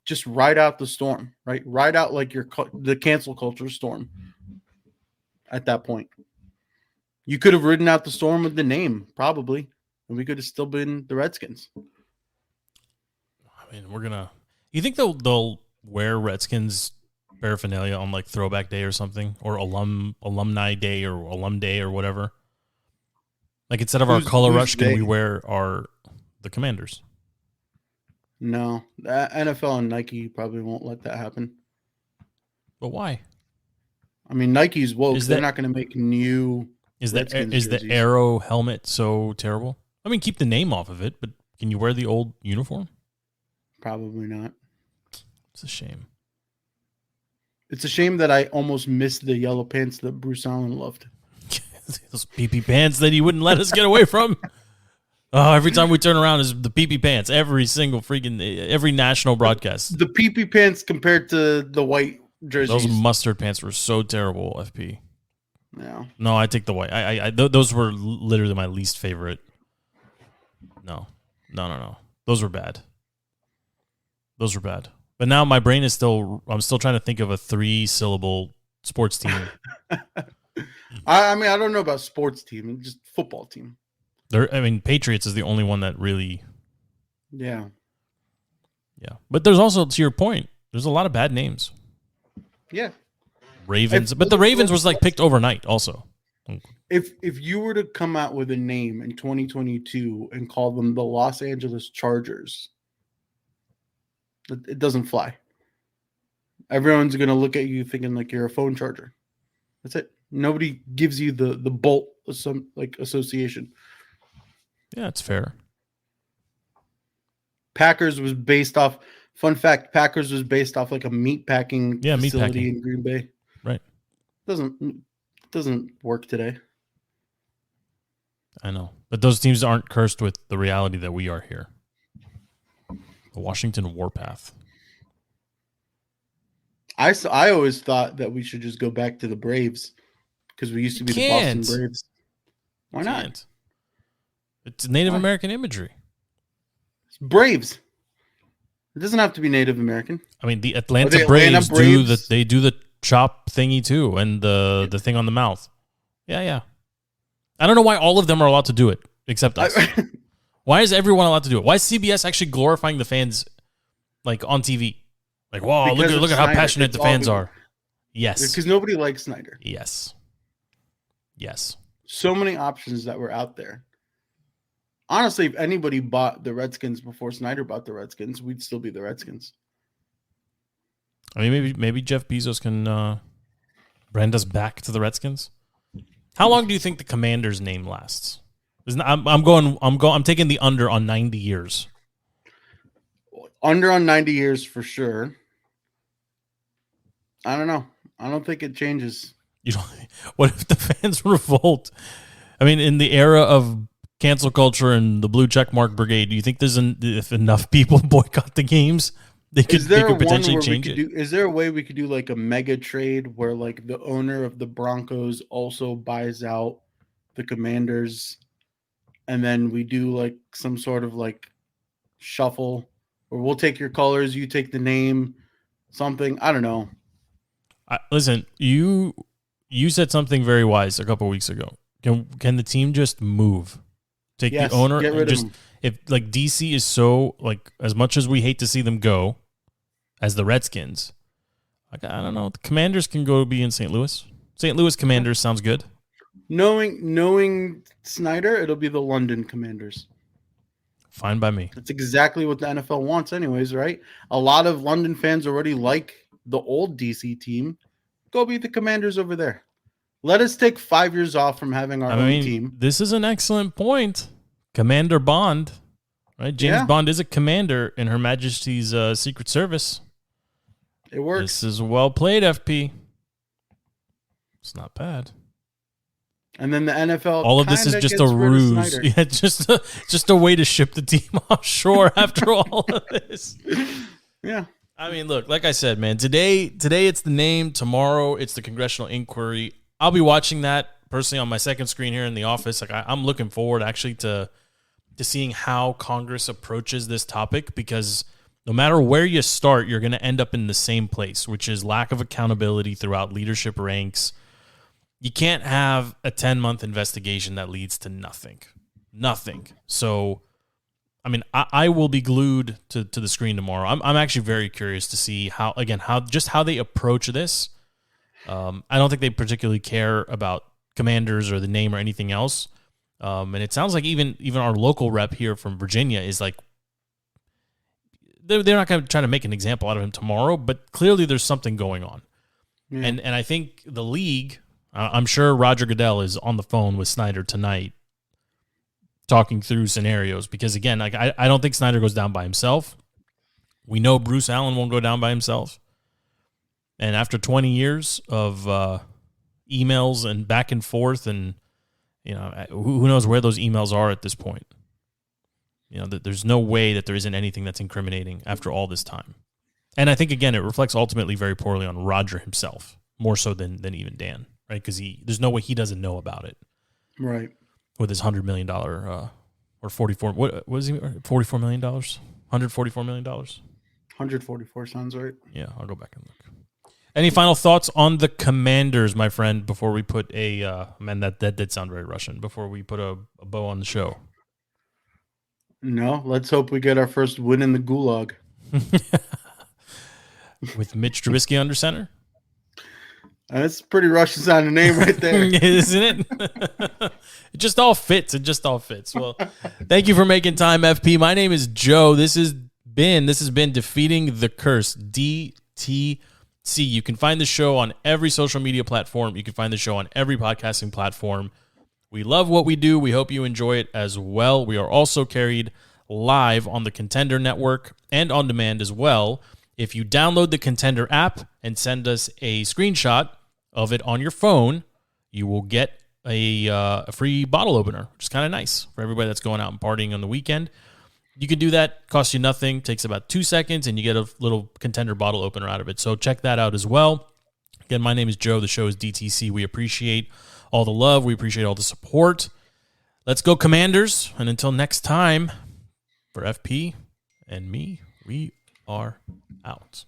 just ride out the storm, right? Ride out like the cancel culture storm at that point. You could have ridden out the storm with the name, probably, and we could have still been the Redskins. I mean, you think they'll wear Redskins paraphernalia on like Throwback Day or something, or Alumni Day or Alum Day or whatever? Like instead of our color rush, can we wear the Commanders? No, the NFL and Nike probably won't let that happen. But why? I mean, Nike's woke. They're not going to make new. Is the Arrow helmet so terrible? I mean, keep the name off of it, but can you wear the old uniform? Probably not. It's a shame. It's a shame that I almost missed the yellow pants that Bruce Allen loved. Those pee-pee pants that he wouldn't let us get away from. Oh, every time we turn around is the pee-pee pants. Every national broadcast. The pee-pee pants compared to the white jerseys. Those mustard pants were so terrible, FP. Yeah. No, I take the white. Those were literally my least favorite. No. Those were bad. But now my brain is I'm still trying to think of a 3-syllable sports team. I mean, I don't know about sports team, just football team. Patriots is the only one that really. Yeah. Yeah. But there's also, to your point, there's a lot of bad names. Yeah. Ravens. But the Ravens was like picked overnight also. If you were to come out with a name in 2022 and call them the Los Angeles Chargers, it doesn't fly. Everyone's going to look at you thinking like you're a phone charger. That's it. Nobody gives you the Bolt association. Yeah, it's fair. Packers was based off. Fun fact: Packers was based off like a meat packing facility in Green Bay. Right. Doesn't work today. I know, but those teams aren't cursed with the reality that we are here. The Washington Warpath. I always thought that we should just go back to the Braves because we used to be the Boston Braves. Why not? It's Native American imagery. It's Braves. It doesn't have to be Native American. I mean, the Atlanta Braves do the chop thingy too, and the thing on the mouth. Yeah. I don't know why all of them are allowed to do it. except us. Why is everyone allowed to do it? Why is CBS actually glorifying the fans like on TV? Like, whoa, look at how passionate the fans are. Yes. Because nobody likes Snyder. Yes. So many options that were out there. Honestly, if anybody bought the Redskins before Snyder bought the Redskins, we'd still be the Redskins. I mean, maybe Jeff Bezos can brand us back to the Redskins. How long do you think the Commanders' name lasts? I'm taking the under on 90 years. Under on 90 years for sure. I don't know. I don't think it changes. What if the fans revolt? I mean, in the era of cancel culture and the blue checkmark brigade, do you think if enough people boycott the games, they could potentially change it? Is there a way we could do like a mega trade where like the owner of the Broncos also buys out the Commanders, and then we do like some sort of like shuffle, or we'll take your colors, you take the name, something. I don't know. Listen, you said something very wise a couple weeks ago. Can the team just move? Take the owner and just, if like DC is so like, as much as we hate to see them go as the Redskins, I don't know. The Commanders can go be in St. Louis. St. Louis Commanders sounds good. Knowing Snyder, it'll be the London Commanders. Fine by me. That's exactly what the NFL wants anyways, right? A lot of London fans already like the old DC team. Go be the Commanders over there. Let us take 5 years off from having our own team. This is an excellent point. Commander Bond, right? James Bond is a commander in Her Majesty's Secret Service. It works. This is well played, FP. It's not bad. And then the NFL. All of this is just a ruse. Yeah, just a way to ship the team offshore after all of this. Yeah. I mean, look, like I said, man, today it's the name. Tomorrow it's the congressional inquiry. I'll be watching that personally on my second screen here in the office. Like I'm looking forward actually to seeing how Congress approaches this topic, because no matter where you start, you're going to end up in the same place, which is lack of accountability throughout leadership ranks. You can't have a 10-month investigation that leads to nothing. So, I mean, I will be glued to the screen tomorrow. I'm actually very curious to see how they approach this. I don't think they particularly care about Commanders or the name or anything else. And it sounds like even our local rep here from Virginia is like, they're not going to try to make an example out of him tomorrow, but clearly there's something going on. Yeah. And I think the league, I'm sure Roger Goodell is on the phone with Snyder tonight talking through scenarios, because again, like I don't think Snyder goes down by himself. We know Bruce Allen won't go down by himself. And after 20 years of emails and back and forth, and who knows where those emails are at this point. There's no way that there isn't anything that's incriminating after all this time. And I think, again, it reflects ultimately very poorly on Roger himself, more so than even Dan, right? Because there's no way he doesn't know about it. Right. With his $100 million or 44, what was he, $44 million? $144 million? 144 sounds right. Yeah, I'll go back and look. Any final thoughts on the Commanders, my friend, before we put that did sound very Russian, before we put a bow on the show? No, let's hope we get our first win in the gulag. With Mitch Trubisky under center? That's a pretty Russian sounding name right there. Isn't it? It just all fits. Well, thank you for making time, FP. My name is Joe. This has been Defeating the Curse, DTC. You can find the show on every social media platform. You can find the show on every podcasting platform. We love what we do. We hope you enjoy it as well. We are also carried live on the Contender Network and on demand as well. If you download the Contender app and send us a screenshot of it on your phone, you will get a free bottle opener, which is kind of nice for everybody that's going out and partying on the weekend. You can do that, costs you nothing, takes about 2 seconds, and you get a little Contender bottle opener out of it. So check that out as well. Again, my name is Joe. The show is DTC. We appreciate all the love. We appreciate all the support. Let's go, Commanders. And until next time, for FP and me, we are out.